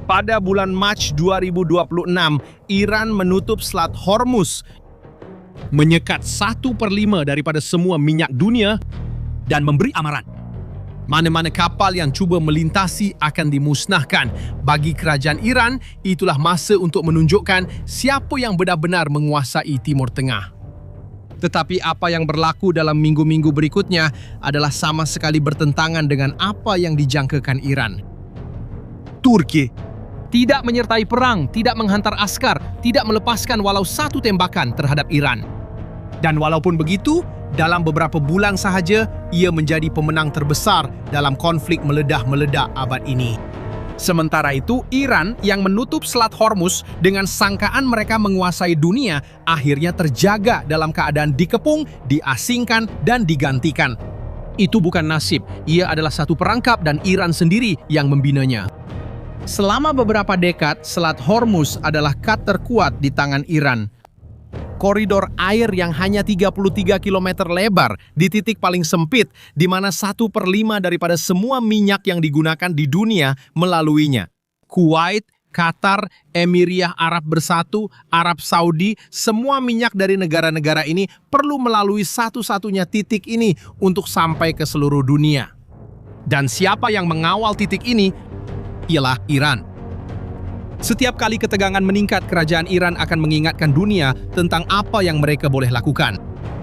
Pada bulan Mac 2026, Iran menutup Selat Hormuz, menyekat 1/5 daripada semua minyak dunia dan memberi amaran. Mana-mana kapal yang cuba melintasi akan dimusnahkan. Bagi kerajaan Iran, itulah masa untuk menunjukkan siapa yang benar-benar menguasai Timur Tengah. Tetapi apa yang berlaku dalam minggu-minggu berikutnya adalah sama sekali bertentangan dengan apa yang dijangkakan Iran. Turki tidak menyertai perang, tidak menghantar askar, tidak melepaskan walau satu tembakan terhadap Iran. Dan walaupun begitu, dalam beberapa bulan sahaja, ia menjadi pemenang terbesar dalam konflik meledah-meledak abad ini. Sementara itu, Iran yang menutup Selat Hormuz dengan sangkaan mereka menguasai dunia, akhirnya terjaga dalam keadaan dikepung, diasingkan, dan digantikan. Itu bukan nasib, ia adalah satu perangkap dan Iran sendiri yang membinanya. Selama beberapa dekad, Selat Hormuz adalah kat terkuat di tangan Iran. Koridor air yang hanya 33 km lebar di titik paling sempit, di mana 1/5 daripada semua minyak yang digunakan di dunia melaluinya. Kuwait, Qatar, Emiria Arab Bersatu, Arab Saudi, semua minyak dari negara-negara ini perlu melalui satu-satunya titik ini untuk sampai ke seluruh dunia. Dan siapa yang mengawal titik ini? Ialah Iran. Setiap kali ketegangan meningkat, kerajaan Iran akan mengingatkan dunia tentang apa yang mereka boleh lakukan.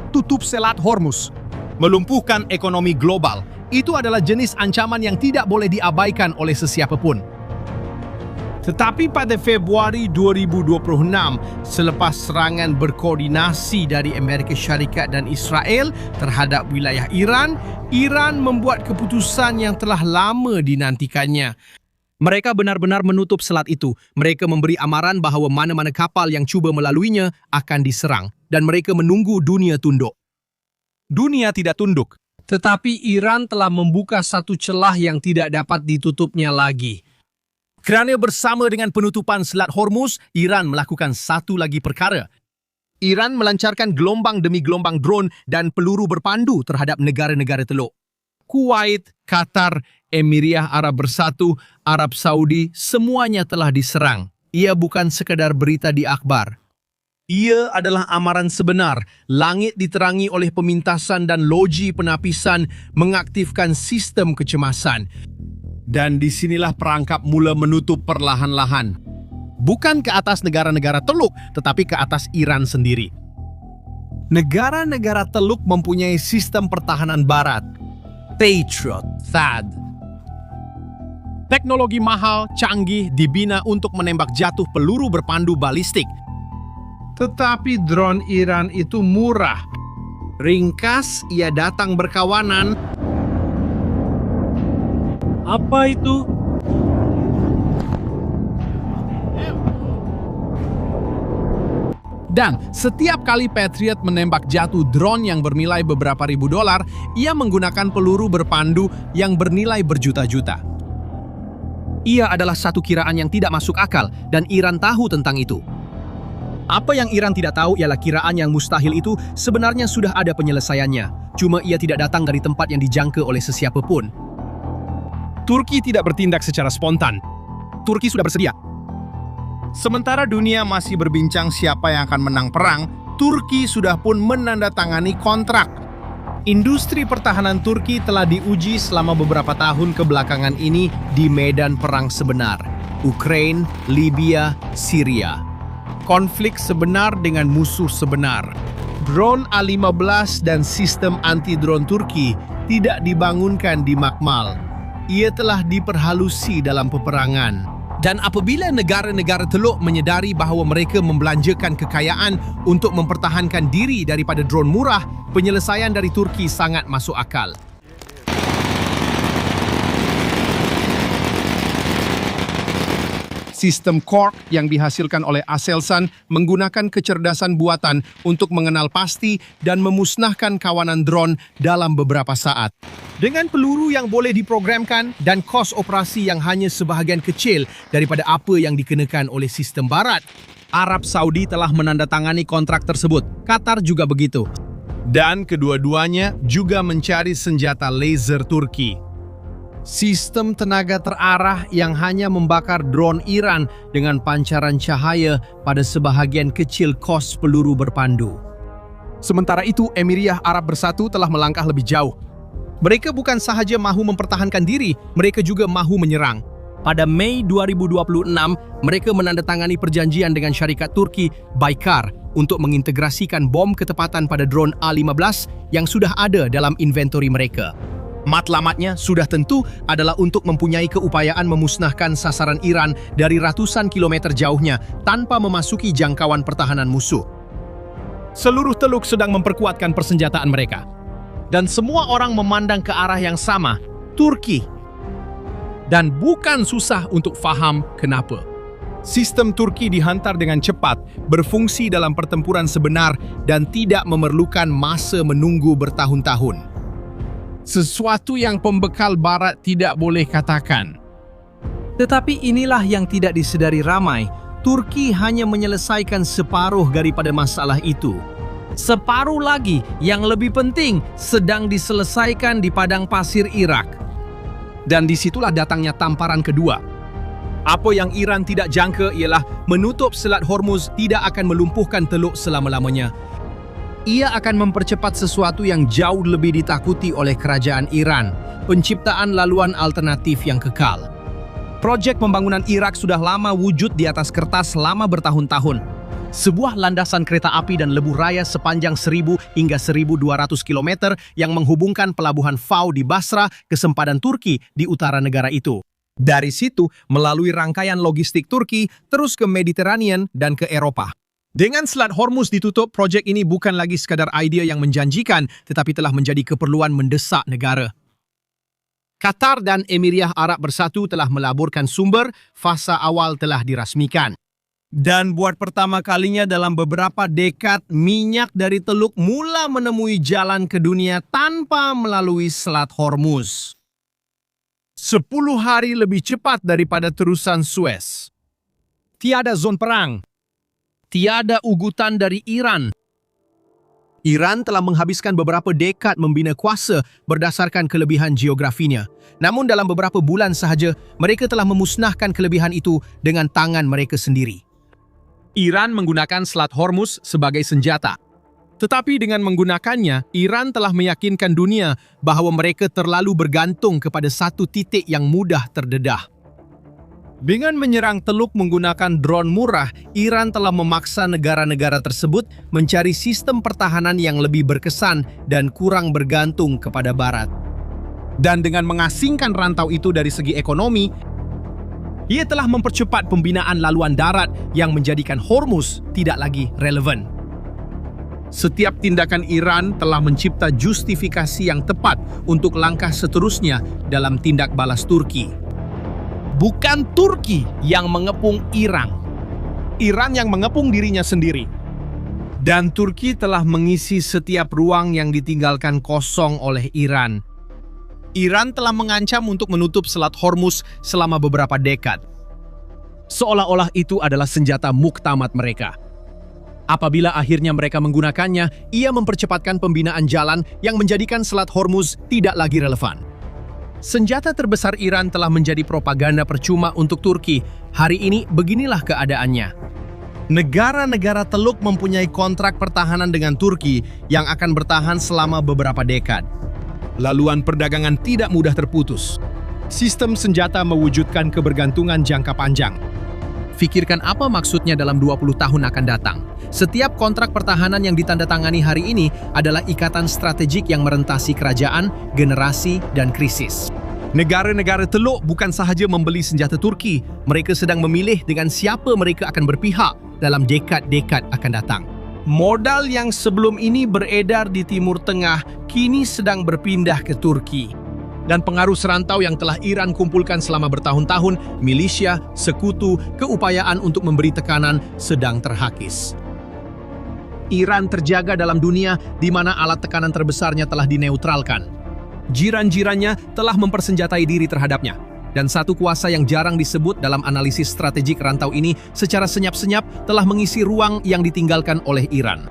Tutup Selat Hormuz, melumpuhkan ekonomi global, itu adalah jenis ancaman yang tidak boleh diabaikan oleh sesiapa pun. Tetapi pada Februari 2026, selepas serangan berkoordinasi dari Amerika Syarikat dan Israel terhadap wilayah Iran, Iran membuat keputusan yang telah lama dinantikannya. Mereka benar-benar menutup selat itu. Mereka memberi amaran bahawa mana-mana kapal yang cuba melaluinya akan diserang. Dan mereka menunggu dunia tunduk. Dunia tidak tunduk. Tetapi Iran telah membuka satu celah yang tidak dapat ditutupnya lagi. Kerana bersama dengan penutupan Selat Hormuz, Iran melakukan satu lagi perkara. Iran melancarkan gelombang demi gelombang drone dan peluru berpandu terhadap negara-negara teluk. Kuwait, Qatar, Emiria Arab Bersatu, Arab Saudi, semuanya telah diserang. Ia bukan sekadar berita di akhbar. Ia adalah amaran sebenar. Langit diterangi oleh pemintasan dan loji penapisan mengaktifkan sistem kecemasan. Dan disinilah perangkap mula menutup perlahan-lahan. Bukan ke atas negara-negara teluk, tetapi ke atas Iran sendiri. Negara-negara teluk mempunyai sistem pertahanan barat. Patriot, THAAD. Teknologi mahal, canggih, dibina untuk menembak jatuh peluru berpandu balistik. Tetapi drone Iran itu murah. Ringkas, ia datang berkawanan. Apa itu? Dan setiap kali Patriot menembak jatuh drone yang bernilai beberapa ribu dolar, ia menggunakan peluru berpandu yang bernilai berjuta-juta. Ia adalah satu kiraan yang tidak masuk akal dan Iran tahu tentang itu. Apa yang Iran tidak tahu ialah kiraan yang mustahil itu sebenarnya sudah ada penyelesaiannya. Cuma ia tidak datang dari tempat yang dijangka oleh sesiapa pun. Turki tidak bertindak secara spontan. Turki sudah bersedia. Sementara dunia masih berbincang siapa yang akan menang perang, Turki sudah pun menandatangani kontrak. Industri pertahanan Turki telah diuji selama beberapa tahun kebelakangan ini di medan perang sebenar. Ukraina, Libya, Syria. Konflik sebenar dengan musuh sebenar. Drone A-15 dan sistem anti-drone Turki tidak dibangunkan di makmal. Ia telah diperhalusi dalam peperangan. Dan apabila negara-negara teluk menyedari bahawa mereka membelanjakan kekayaan untuk mempertahankan diri daripada drone murah, penyelesaian dari Turki sangat masuk akal. Sistem Quark yang dihasilkan oleh Aselsan menggunakan kecerdasan buatan untuk mengenal pasti dan memusnahkan kawanan drone dalam beberapa saat. Dengan peluru yang boleh diprogramkan dan kos operasi yang hanya sebahagian kecil daripada apa yang dikenakan oleh sistem barat, Arab Saudi telah menandatangani kontrak tersebut. Qatar juga begitu. Dan kedua-duanya juga mencari senjata laser Turki. Sistem tenaga terarah yang hanya membakar drone Iran dengan pancaran cahaya pada sebahagian kecil kos peluru berpandu. Sementara itu, Emiria Arab Bersatu telah melangkah lebih jauh. Mereka bukan sahaja mahu mempertahankan diri, mereka juga mahu menyerang. Pada Mei 2026, mereka menandatangani perjanjian dengan syarikat Turki Baykar untuk mengintegrasikan bom ketepatan pada drone A-15 yang sudah ada dalam inventori mereka. Matlamatnya sudah tentu adalah untuk mempunyai keupayaan memusnahkan sasaran Iran dari ratusan kilometer jauhnya tanpa memasuki jangkauan pertahanan musuh. Seluruh teluk sedang memperkuatkan persenjataan mereka. Dan semua orang memandang ke arah yang sama, Turki. Dan bukan susah untuk faham kenapa. Sistem Turki dihantar dengan cepat, berfungsi dalam pertempuran sebenar dan tidak memerlukan masa menunggu bertahun-tahun. Sesuatu yang pembekal Barat tidak boleh katakan. Tetapi inilah yang tidak disedari ramai. Turki hanya menyelesaikan separuh daripada masalah itu. Separuh lagi yang lebih penting sedang diselesaikan di padang pasir Irak. Dan disitulah datangnya tamparan kedua. Apa yang Iran tidak jangka ialah menutup Selat Hormuz tidak akan melumpuhkan teluk selama-lamanya. Ia akan mempercepat sesuatu yang jauh lebih ditakuti oleh kerajaan Iran, penciptaan laluan alternatif yang kekal. Projek pembangunan Irak sudah lama wujud di atas kertas selama bertahun-tahun. Sebuah landasan kereta api dan lebuh raya sepanjang 1.000 hingga 1.200 km yang menghubungkan pelabuhan Fao di Basra ke sempadan Turki di utara negara itu. Dari situ, melalui rangkaian logistik Turki, terus ke Mediterranean dan ke Eropa. Dengan Selat Hormuz ditutup, proyek ini bukan lagi sekadar idea yang menjanjikan, tetapi telah menjadi keperluan mendesak negara. Qatar dan Emiria Arab Bersatu telah melaburkan sumber, fasa awal telah dirasmikan. Dan buat pertama kalinya dalam beberapa dekad, minyak dari teluk mula menemui jalan ke dunia tanpa melalui Selat Hormuz. 10 hari lebih cepat daripada terusan Suez. Tiada zon perang. Tiada ugutan dari Iran. Iran telah menghabiskan beberapa dekad membina kuasa berdasarkan kelebihan geografinya. Namun dalam beberapa bulan sahaja, mereka telah memusnahkan kelebihan itu dengan tangan mereka sendiri. Iran menggunakan Selat Hormuz sebagai senjata. Tetapi dengan menggunakannya, Iran telah meyakinkan dunia bahawa mereka terlalu bergantung kepada satu titik yang mudah terdedah. Dengan menyerang teluk menggunakan drone murah, Iran telah memaksa negara-negara tersebut mencari sistem pertahanan yang lebih berkesan dan kurang bergantung kepada Barat. Dan dengan mengasingkan rantau itu dari segi ekonomi, ia telah mempercepat pembinaan laluan darat yang menjadikan Hormuz tidak lagi relevan. Setiap tindakan Iran telah mencipta justifikasi yang tepat untuk langkah seterusnya dalam tindak balas Turki. Bukan Turki yang mengepung Iran. Iran yang mengepung dirinya sendiri. Dan Turki telah mengisi setiap ruang yang ditinggalkan kosong oleh Iran. Iran telah mengancam untuk menutup Selat Hormuz selama beberapa dekad. Seolah-olah itu adalah senjata muktamad mereka. Apabila akhirnya mereka menggunakannya, ia mempercepatkan pembinaan jalan yang menjadikan Selat Hormuz tidak lagi relevan. Senjata terbesar Iran telah menjadi propaganda percuma untuk Turki. Hari ini beginilah keadaannya. Negara-negara teluk mempunyai kontrak pertahanan dengan Turki yang akan bertahan selama beberapa dekad. Laluan perdagangan tidak mudah terputus. Sistem senjata mewujudkan kebergantungan jangka panjang. Fikirkan apa maksudnya dalam 20 tahun akan datang. Setiap kontrak pertahanan yang ditandatangani hari ini adalah ikatan strategik yang merentasi kerajaan, generasi, dan krisis. Negara-negara teluk bukan sahaja membeli senjata Turki, mereka sedang memilih dengan siapa mereka akan berpihak dalam dekad-dekad akan datang. Modal yang sebelum ini beredar di Timur Tengah kini sedang berpindah ke Turki. Dan pengaruh serantau yang telah Iran kumpulkan selama bertahun-tahun, milisya, sekutu, keupayaan untuk memberi tekanan sedang terhakis. Iran terjaga dalam dunia di mana alat tekanan terbesarnya telah dineutralkan. Jiran-jirannya telah mempersenjatai diri terhadapnya. Dan satu kuasa yang jarang disebut dalam analisis strategik rantau ini secara senyap-senyap telah mengisi ruang yang ditinggalkan oleh Iran.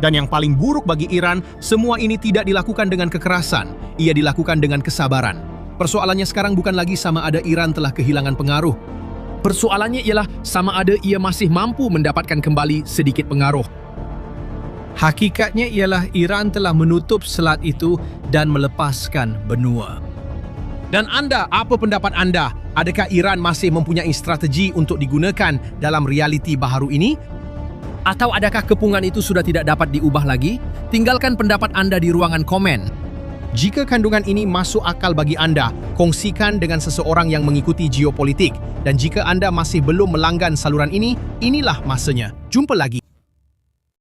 Dan yang paling buruk bagi Iran, semua ini tidak dilakukan dengan kekerasan, ia dilakukan dengan kesabaran. Persoalannya sekarang bukan lagi sama ada Iran telah kehilangan pengaruh. Persoalannya ialah sama ada ia masih mampu mendapatkan kembali sedikit pengaruh. Hakikatnya ialah Iran telah menutup selat itu dan melepaskan benua. Dan anda, apa pendapat anda? Adakah Iran masih mempunyai strategi untuk digunakan dalam realiti baharu ini? Atau adakah kepungan itu sudah tidak dapat diubah lagi? Tinggalkan pendapat anda di ruangan komen. Jika kandungan ini masuk akal bagi anda, kongsikan dengan seseorang yang mengikuti geopolitik. Dan jika anda masih belum melanggan saluran ini, inilah masanya. Jumpa lagi.